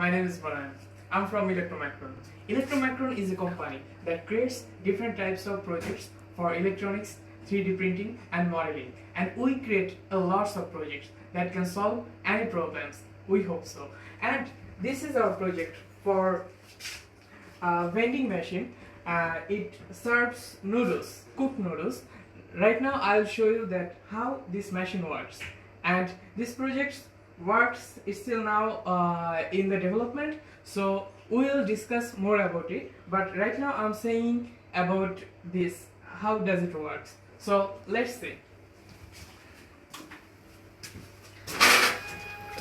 my name is Baran. I'm from Electromacron. Electromacron is a company that creates different types of projects for electronics, 3D printing and modeling. And we create a lots of projects that can solve any problems. We hope so. And this is our project for vending machine. It serves noodles, cooked noodles. Right now I'll show you that how this machine works. And this project works is still now in the development, so we will discuss more about it, but right now I'm saying about this, how does it works. So let's see.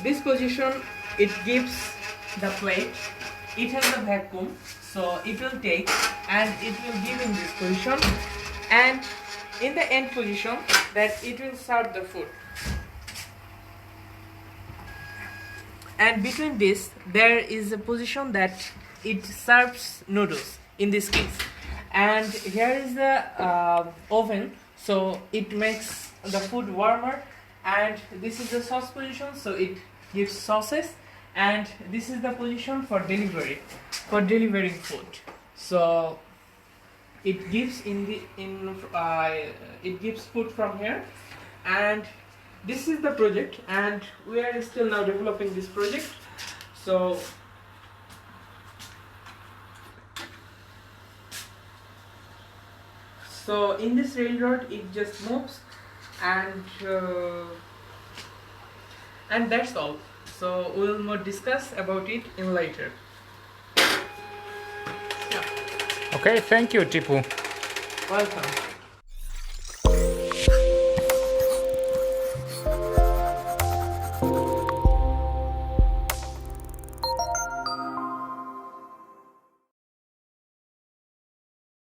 This position, it gives the plate, it has the vacuum, so it will take and it will give in this position, and in the end position that it will serve the food. And between this there is a position that it serves noodles in this case, and here is the oven, so it makes the food warmer, and this is the sauce position, so it gives sauces, and this is the position for delivery, for delivering food. So it gives it gives food from here, and this is the project, and we are still now developing this project. So in this railroad it just moves, and that's all. So we will more discuss about it in later. Yeah. Okay, thank you, Tipu. Welcome.